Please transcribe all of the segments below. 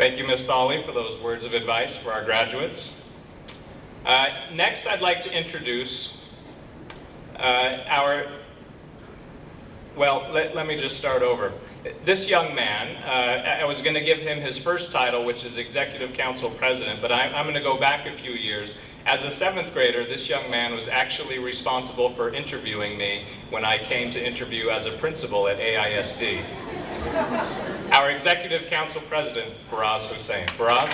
Thank you, Ms. Thawley, for those words of advice for our graduates. Next, I'd like to introduce let me just start over. This young man, I was going to give him his first title, which is Executive Council President, but I'm going to go back a few years. As a 7th grader, this young man was actually responsible for interviewing me when I came to interview as a principal at AISD. Our Executive Council President, Faraaz Hussain. Faraaz?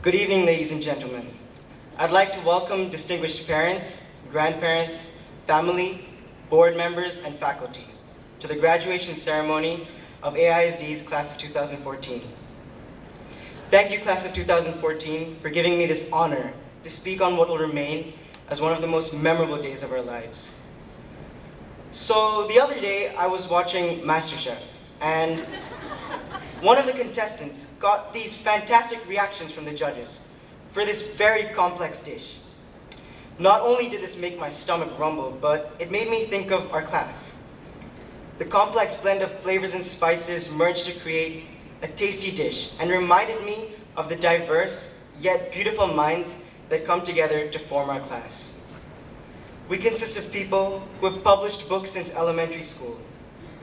Good evening, ladies and gentlemen. I'd like to welcome distinguished parents, grandparents, family, board members, and faculty to the graduation ceremony of AISD's class of 2014. Thank you, class of 2014, for giving me this honor to speak on what will remain as one of the most memorable days of our lives. So the other day, I was watching MasterChef, and one of the contestants got these fantastic reactions from the judges for this very complex dish. Not only did this make my stomach rumble, but it made me think of our class. The complex blend of flavors and spices merged to create a tasty dish and reminded me of the diverse yet beautiful minds that come together to form our class. We consist of people who have published books since elementary school,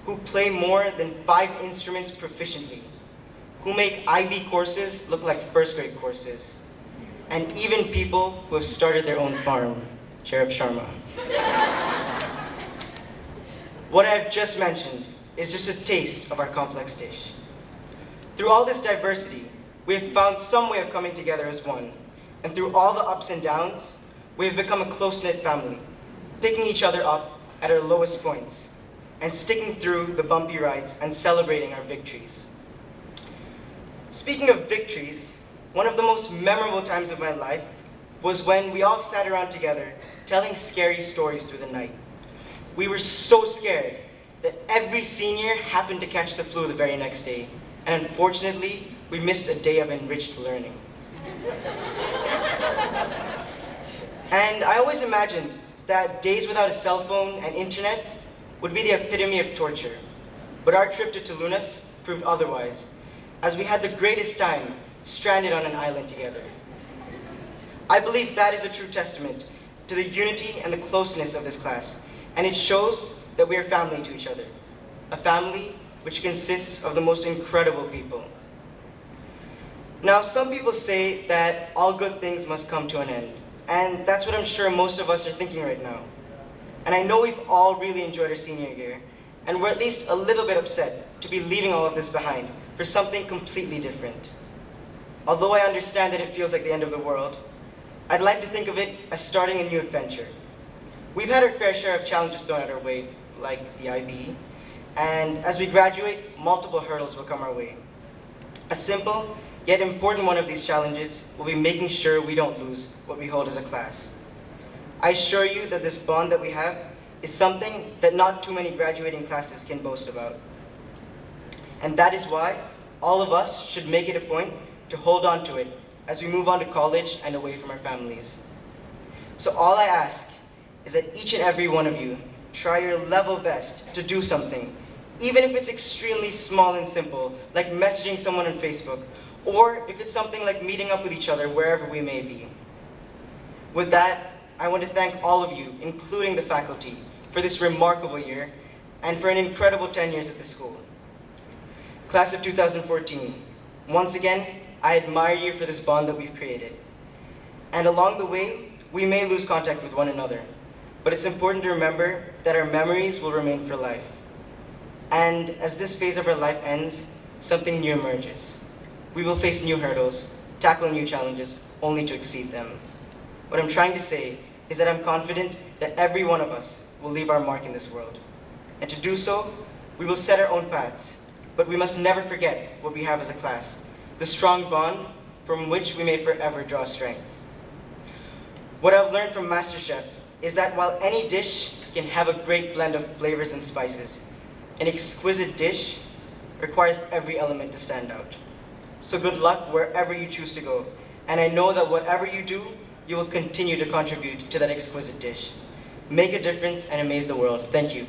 who play more than 5 instruments proficiently, who make IB courses look like first-grade courses, and even people who have started their own farm. Sheriff Sharma. What I've just mentioned is just a taste of our complex dish. Through all this diversity, we have found some way of coming together as one, and through all the ups and downs, we have become a close-knit family, picking each other up at our lowest points, and sticking through the bumpy rides and celebrating our victories. Speaking of victories, one of the most memorable times of my life was when we all sat around together telling scary stories through the night. We were so scared that every senior happened to catch the flu the very next day, and unfortunately, we missed a day of enriched learning. And I always imagined that days without a cell phone and internet would be the epitome of torture. But our trip to Tulunas proved otherwise, as we had the greatest time stranded on an island together. I believe that is a true testament to the unity and the closeness of this class, and it shows that we are family to each other, a family which consists of the most incredible people. Now, some people say that all good things must come to an end, and that's what I'm sure most of us are thinking right now. And I know we've all really enjoyed our senior year, and we're at least a little bit upset to be leaving all of this behind for something completely different. Although I understand that it feels like the end of the world, I'd like to think of it as starting a new adventure. We've had our fair share of challenges thrown at our way, like the IB, and as we graduate, multiple hurdles will come our way. A simple, yet important one of these challenges will be making sure we don't lose what we hold as a class. I assure you that this bond that we have is something that not too many graduating classes can boast about. And that is why all of us should make it a point to hold on to it as we move on to college and away from our families. So all I ask is that each and every one of you try your level best to do something, even if it's extremely small and simple, like messaging someone on Facebook, or if it's something like meeting up with each other wherever we may be. With that, I want to thank all of you, including the faculty, for this remarkable year and for an incredible 10 years at the school. Class of 2014, once again, I admire you for this bond that we've created. And along the way, we may lose contact with one another, but it's important to remember that our memories will remain for life. And as this phase of our life ends, something new emerges. We will face new hurdles, tackle new challenges, only to exceed them. What I'm trying to say is that I'm confident that every one of us will leave our mark in this world. And to do so, we will set our own paths, but we must never forget what we have as a class, the strong bond from which we may forever draw strength. What I've learned from MasterChef is that while any dish can have a great blend of flavors and spices, an exquisite dish requires every element to stand out. So good luck wherever you choose to go, and I know that whatever you do, you will continue to contribute to that exquisite dish. Make a difference and amaze the world. Thank you.